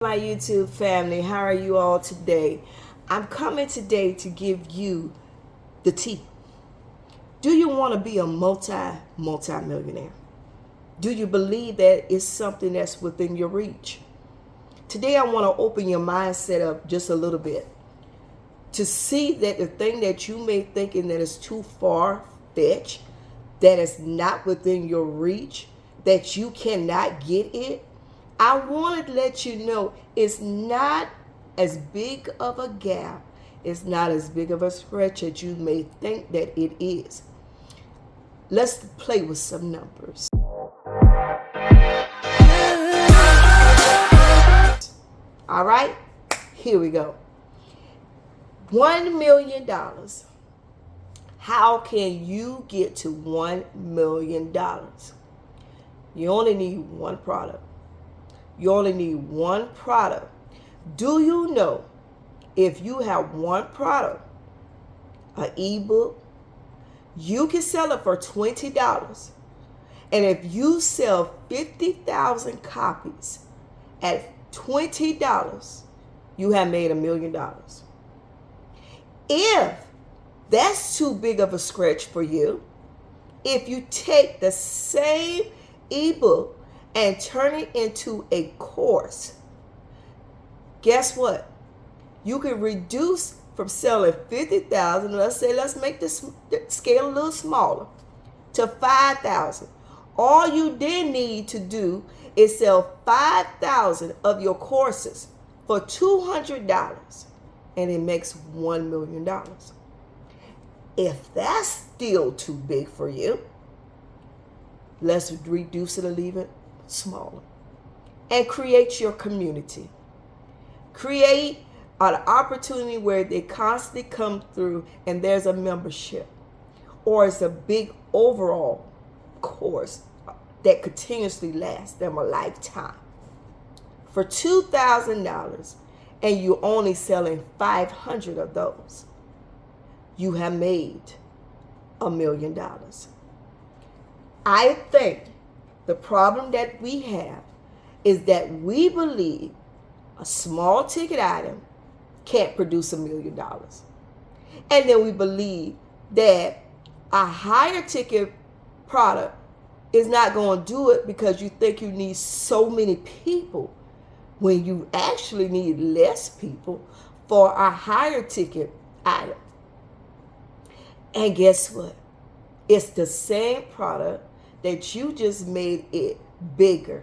My YouTube family, how are you all today? I'm coming today to give you the tea. Do you want to be a multi-millionaire? Do you believe that it's something that's within your reach? Today I want to open your mindset up just a little bit to see that the thing that you may thinking that is too far-fetched, that is not within your reach, that you cannot get it, I wanted to let you know it's not as big of a gap. It's not as big of a stretch as you may think that it is. Let's play with some numbers. All right, here we go. $1 million. How can you get to $1 million? You only need one product. You only need one product. Do you know if you have one product, an ebook, you can sell it for $20. And if you sell 50,000 copies at $20, you have made $1 million. If that's too big of a stretch for you, if you take the same ebook and turn it into a course, guess what? You can reduce from selling 50,000, let's make this scale a little smaller, to 5,000. All you then need to do is sell 5,000 of your courses for $200, and it makes $1 million. If that's still too big for you, let's reduce it and leave it smaller, and create your community. Create an opportunity where they constantly come through and there's a membership, or it's a big overall course that continuously lasts them a lifetime for $2,000, and you're only selling 500 of those. You have made $1 million. I think the problem that we have is that we believe a small ticket item can't produce $1 million. And then we believe that a higher ticket product is not going to do it because you think you need so many people when you actually need less people for a higher ticket item. And guess what? It's the same product that you just made it bigger.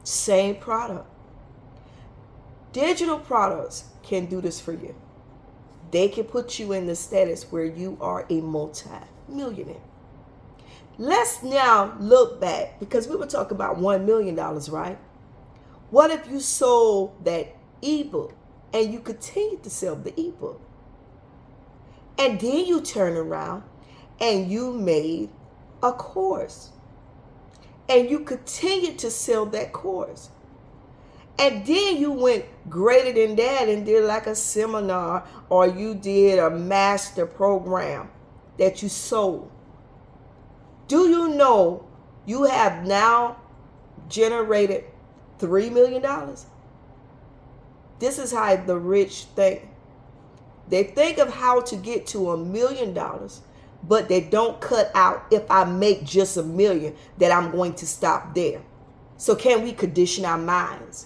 Same product. Digital products can do this for you. They can put you in the status where you are a multi-millionaire. Let's now look back, because we were talking about $1 million, right? What if you sold that ebook and you continued to sell the ebook? And then you turn around and you made a course, and you continue to sell that course, and then you went greater than that and did like a seminar, or you did a master program that you sold. Do you know you have now generated $3 million? This is how the rich think. They think of how to get to $1 million, but they don't cut out, if I make just $1 million, that I'm going to stop there. So can we condition our minds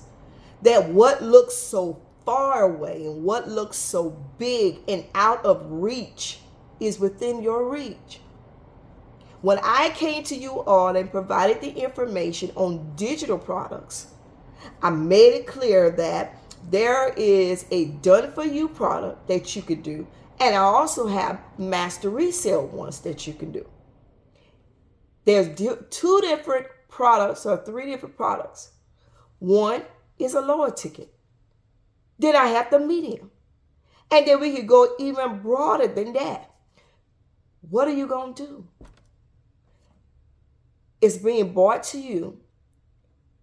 that what looks so far away and what looks so big and out of reach is within your reach? When I came to you all and provided the information on digital products, I made it clear that there is a done-for-you product that you could do, and I also have master resale ones that you can do. There's two different products or three different products. One is a lower ticket. Then I have the medium. And then we could go even broader than that. What are you going to do? It's being brought to you,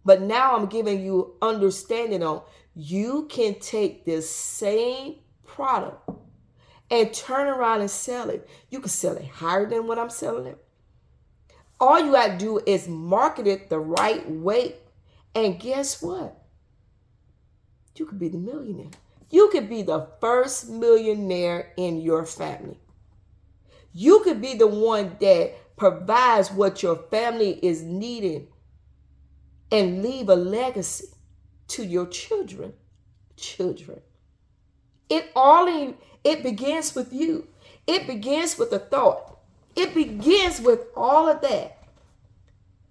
but now I'm giving you understanding on you can take this same product and turn around and sell it. You can sell it higher than what I'm selling it. All you got to do is market it the right way. And guess what? You could be the millionaire. You could be the first millionaire in your family. You could be the one that provides what your family is needing and leave a legacy to your children. It begins with you. It begins with a thought. It begins with all of that.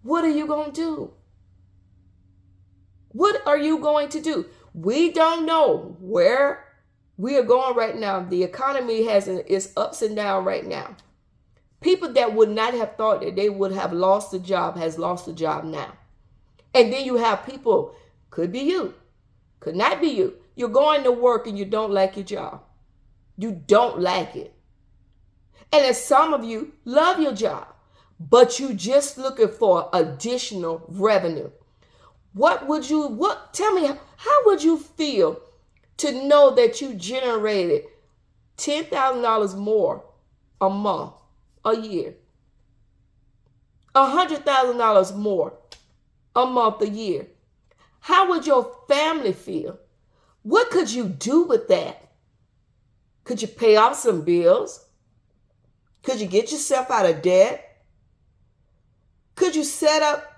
What are you going to do? What are you going to do? We don't know where we are going right now. The economy is ups and down right now. People that would not have thought that they would have lost a job has lost a job now. And then you have people, could be you, could not be you. You're going to work and you don't like your job. You don't like it. And as some of you love your job, but you just looking for additional revenue. Tell me, how would you feel to know that you generated $10,000 more a month, a year? $100,000 more a month, a year? How would your family feel? What could you do with that? Could you pay off some bills? Could you get yourself out of debt? Could you set up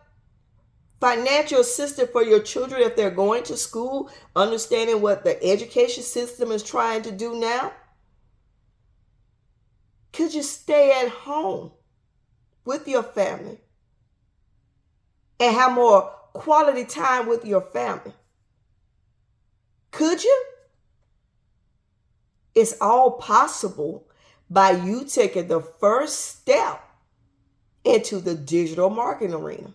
financial assistance for your children if they're going to school, understanding what the education system is trying to do now? Could you stay at home with your family and have more quality time with your family? Could you? It's all possible by you taking the first step into the digital marketing arena.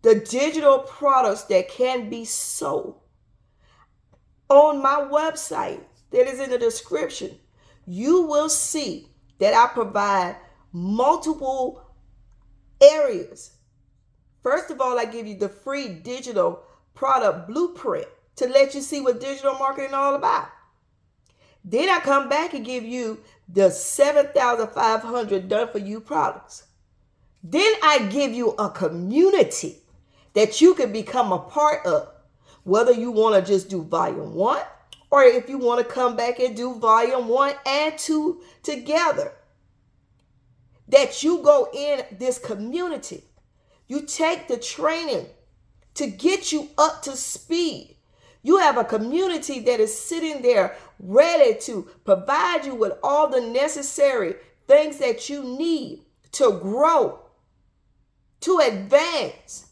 The digital products that can be sold. On my website that is in the description, you will see that I provide multiple areas. First of all, I give you the free digital product blueprint to let you see what digital marketing is all about. Then I come back and give you the 7,500 done for you products. Then I give you a community that you can become a part of, whether you want to just do volume 1 or if you want to come back and do volume 1 and 2 together. That you go in this community. You take the training to get you up to speed. You have a community that is sitting there ready to provide you with all the necessary things that you need to grow, to advance.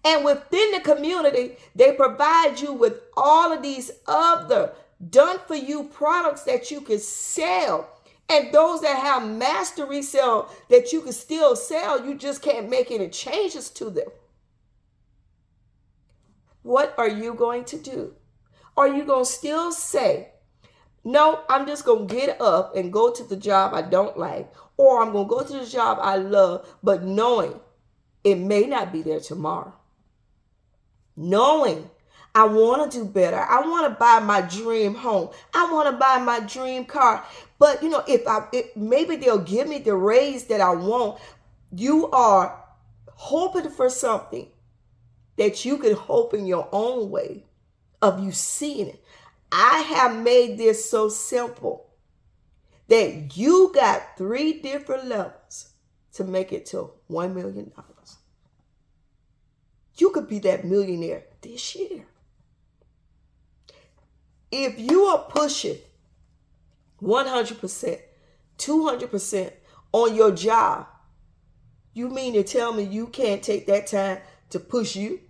And within the community, they provide you with all of these other done-for-you products that you can sell. And those that have mastery sell that you can still sell, you just can't make any changes to them. What are you going to do? Are you going to still say, no, I'm just going to get up and go to the job I don't like, or I'm going to go to the job I love, but knowing it may not be there tomorrow? Knowing I want to do better. I want to buy my dream home. I want to buy my dream car. But, if maybe they'll give me the raise that I want. You are hoping for something that you can hope in your own way of you seeing it. I have made this so simple that you got 3 different levels to make it to $1 million. You could be that millionaire this year. If you are pushing 100%, 200% on your job, you mean to tell me you can't take that time to push you,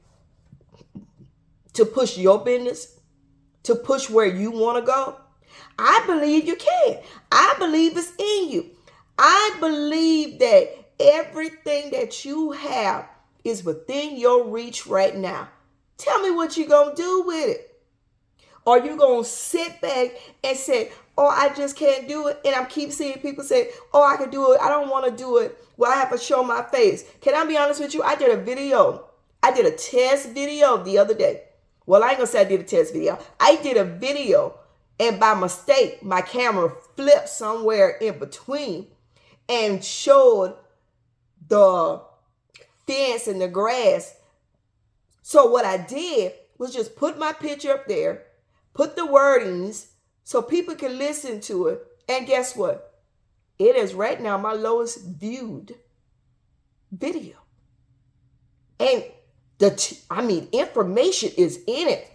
to push your business, to push where you want to go? I believe you can. I believe it's in you. I believe that everything that you have is within your reach right now. Tell me what you're going to do with it. Are you going to sit back and say, oh, I just can't do it? And I keep seeing people say, oh, I can do it. I don't want to do it. Well, I have to show my face. Can I be honest with you? I did a test video the other day. Well, I ain't going to say I did a test video. I did a video, and by mistake, my camera flipped somewhere in between and showed the fence and the grass. So what I did was just put my picture up there, put the wordings so people can listen to it. And guess what? It is right now my lowest viewed video. And information is in it.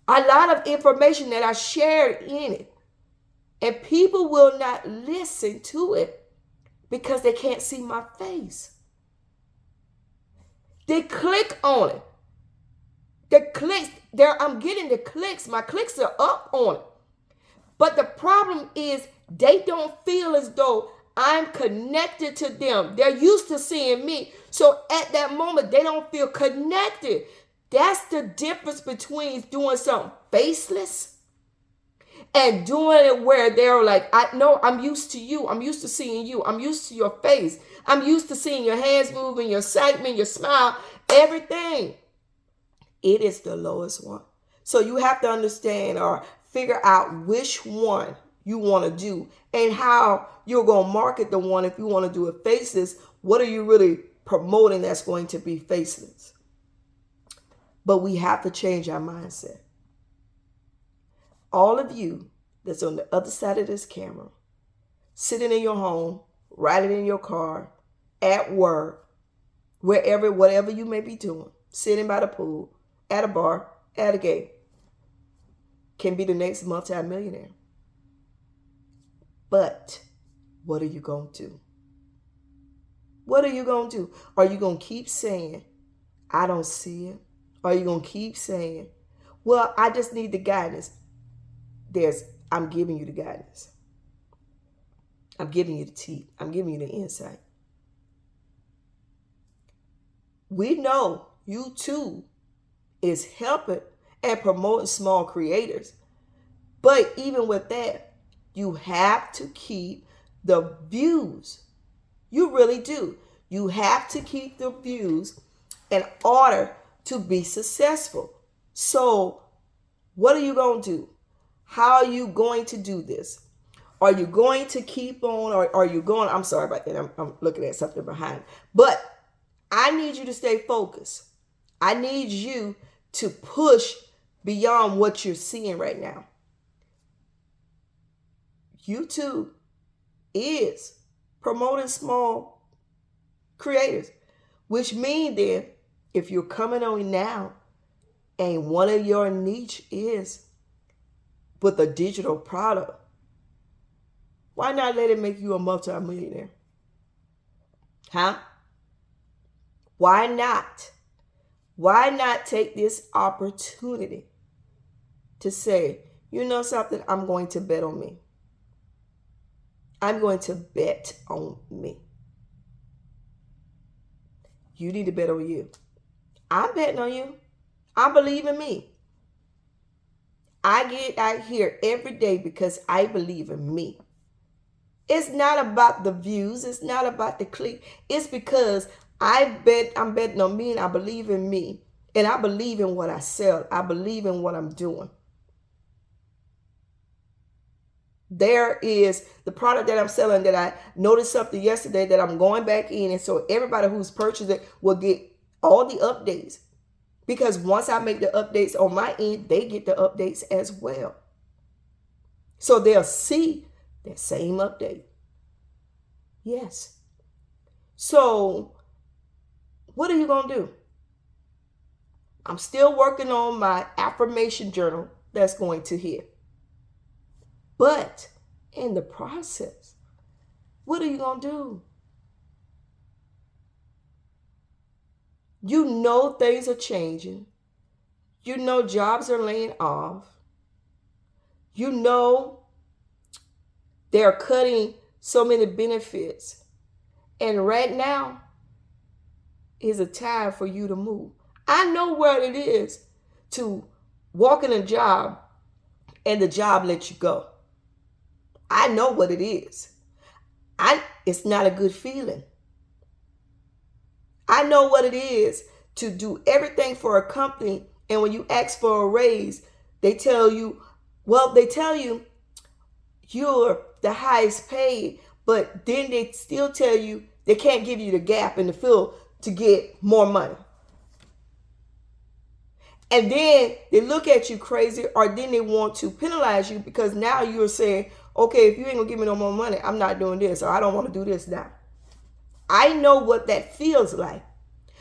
A lot of information that I shared in it. And people will not listen to it because they can't see my face. They click on it. The clicks, I'm getting the clicks. My clicks are up on it. But the problem is they don't feel as though I'm connected to them. They're used to seeing me. So at that moment, they don't feel connected. That's the difference between doing something faceless and doing it where they're like, I know I'm used to you. I'm used to seeing you. I'm used to your face. I'm used to seeing your hands moving, your excitement, your smile, everything. It is the lowest one. So you have to understand or figure out which one you want to do and how you're going to market the one. If you want to do it faceless, what are you really promoting that's going to be faceless? But we have to change our mindset. All of you that's on the other side of this camera, sitting in your home, riding in your car, at work, wherever, whatever you may be doing, sitting by the pool, at a bar, at a game, can be the next multimillionaire. But what are you going to do? What are you going to do? Are you going to keep saying, I don't see it? Are you going to keep saying, well, I just need the guidance? I'm giving you the guidance. I'm giving you the teeth. I'm giving you the insight. We know YouTube is helping and promoting small creators. But even with that, you have to keep the views. You really do. You have to keep the views in order to be successful. So what are you going to do? How are you going to do this? Are you going to keep on, or are you going, I'm sorry about that. I'm looking at something behind. But I need you to stay focused. I need you to push beyond what you're seeing right now. YouTube is promoting small creators, which means then if you're coming on now and one of your niche is with a digital product, why not let it make you a multimillionaire? Huh? Why not? Why not take this opportunity to say, you know something, I'm going to bet on me. I'm going to bet on me. You need to bet on you. I'm betting on you. I believe in me. I get out here every day because I believe in me. It's not about the views. It's not about the click. It's because I'm betting on me and I believe in me. And I believe in what I sell. I believe in what I'm doing. There is the product that I'm selling that I noticed something yesterday that I'm going back in. And so everybody who's purchased it will get all the updates. Because once I make the updates on my end, they get the updates as well. So they'll see that same update. Yes. So what are you going to do? I'm still working on my affirmation journal that's going to hit. But in the process, what are you going to do? You know things are changing. You know jobs are laying off. You know they're cutting so many benefits. And right now is a time for you to move. I know what it is to walk in a job and the job lets you go. I know what it is. It's not a good feeling. I know what it is to do everything for a company, and when you ask for a raise, they tell you you're the highest paid, but then they still tell you they can't give you the gap in the field to get more money. And then they look at you crazy, or then they want to penalize you because now you're saying, okay, if you ain't gonna give me no more money, I'm not doing this, or I don't want to do this now. I know what that feels like.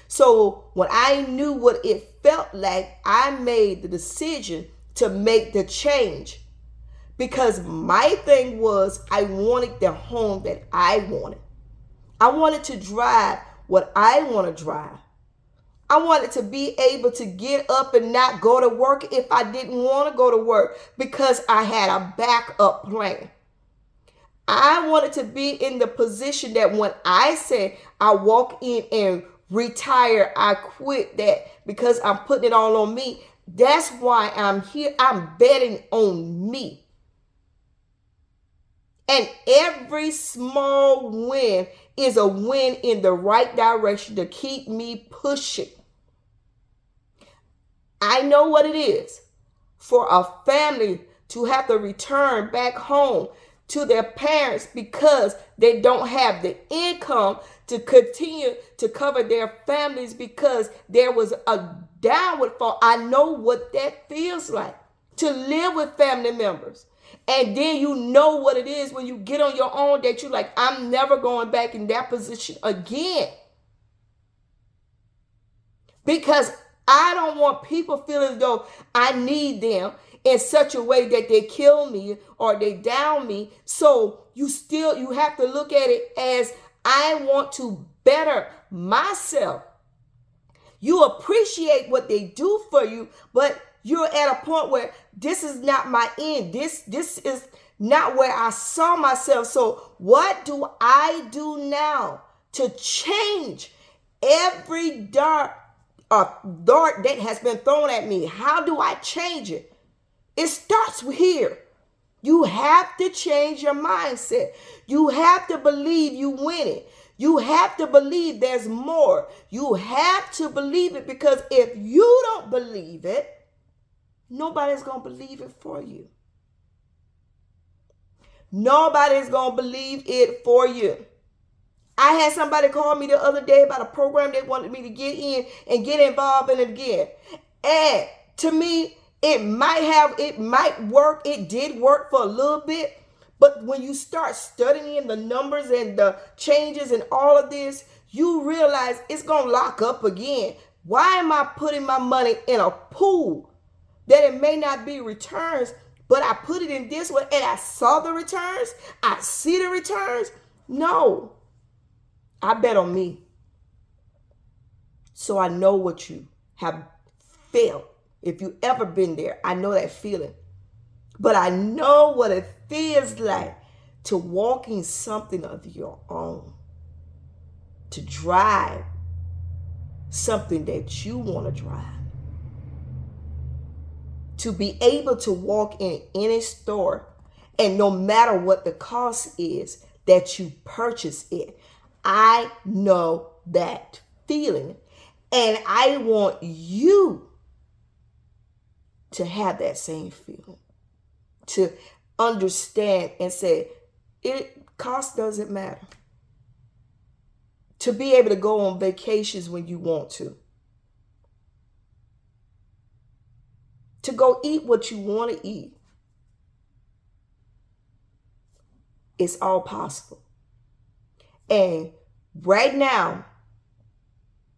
So when I knew what it felt like, I made the decision to make the change. Because my thing was, I wanted the home that I wanted. I wanted to drive what I want to drive. I wanted to be able to get up and not go to work if I didn't want to go to work because I had a backup plan. I wanted to be in the position that when I said I walk in and retire, I quit that because I'm putting it all on me. That's why I'm here. I'm betting on me. And every small win is a win in the right direction to keep me pushing. I know what it is for a family to have to return back home to their parents because they don't have the income to continue to cover their families because there was a downward fall. I know what that feels like to live with family members. And then you know what it is when you get on your own that you're like, I'm never going back in that position again. Because I don't want people feeling as though I need them in such a way that they kill me or they down me. So you have to look at it as I want to better myself. You appreciate what they do for you, but you're at a point where this is not my end. This is not where I saw myself. So what do I do now to change every dart that has been thrown at me? How do I change it? It starts here. You have to change your mindset. You have to believe you win it. You have to believe there's more. You have to believe it, because if you don't believe it, nobody's going to believe it for you. Nobody's going to believe it for you. I had somebody call me the other day about a program they wanted me to get in and get involved in it again. And to me, it might work. It did work for a little bit. But when you start studying the numbers and the changes and all of this, you realize it's going to lock up again. Why am I putting my money in a pool that it may not be returns, but I put it in this one and I saw the returns? I see the returns? No. I bet on me. So I know what you have felt. If you ever been there, I know that feeling. But I know what it feels like to walk in something of your own, to drive something that you want to drive, to be able to walk in any store and no matter what the cost is that you purchase it. I know that feeling, and I want you to have that same feeling, to understand and say, cost doesn't matter. To be able to go on vacations when you want to go eat what you want to eat. It's all possible. And right now,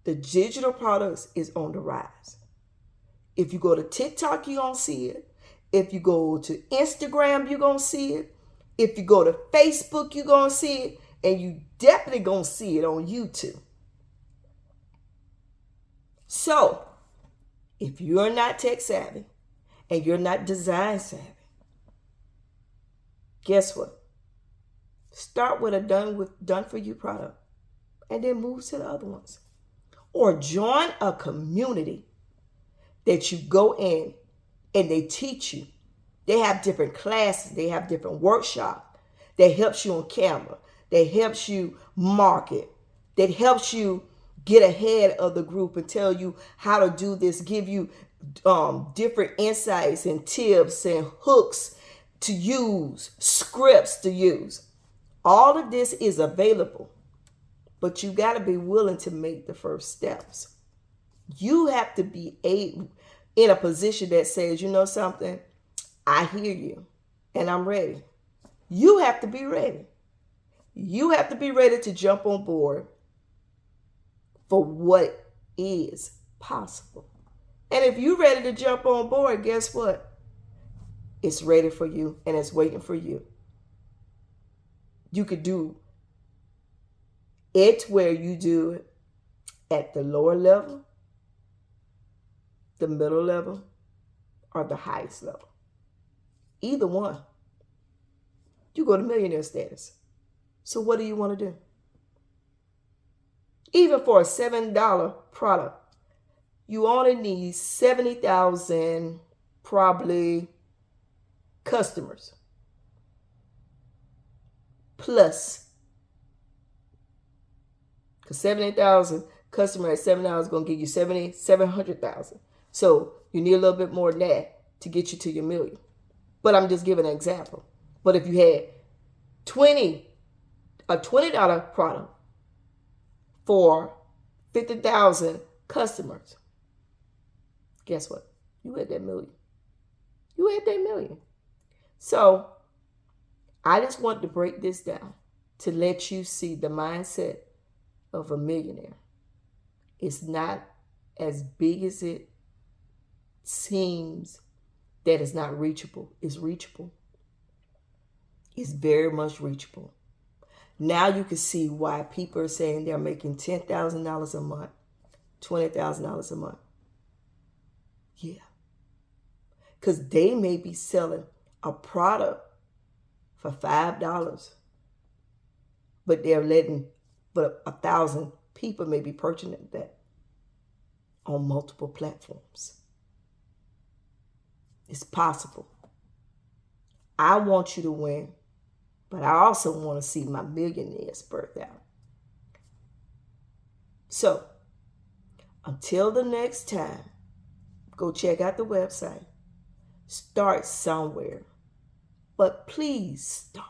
the digital products is on the rise. If you go to TikTok, you're going to see it. If you go to Instagram, you're going to see it. If you go to Facebook, you're going to see it. And you definitely going to see it on YouTube. So, if you're not tech savvy and you're not design savvy, guess what? Start with a done for you product and then move to the other ones. Or join a community that you go in and they teach you. They have different classes. They have different workshops that helps you on camera, that helps you market, that helps you get ahead of the group and tell you how to do this, give you different insights and tips and hooks to use, scripts to use. All of this is available, but you got to be willing to make the first steps. You have to be able in a position that says, you know something, I hear you and I'm ready. You have to be ready. You have to be ready to jump on board for what is possible. And if you're ready to jump on board, guess what? It's ready for you and it's waiting for you. You could do it where you do it at the lower level, the middle level, or the highest level. Either one. You go to millionaire status. So what do you want to do? Even for a $7 product, you only need 70,000 probably customers. Plus, because 70,000 customers at $7 is going to give you 700,000. So you need a little bit more than that to get you to your million. But I'm just giving an example. But if you had a $20 product for 50,000 customers, guess what? You had that million. You had that million. So I just want to break this down to let you see the mindset of a millionaire. It's not as big as it seems that it's not reachable. It's reachable. It's very much reachable. Now you can see why people are saying they're making $10,000 a month, $20,000 a month. Yeah. Because they may be selling a product for $5, but they're letting, but 1,000 people may be purchasing that on multiple platforms. It's possible. I want you to win, but I also want to see my millionaires birth out. So, until the next time, go check out the website. Start somewhere, but please start.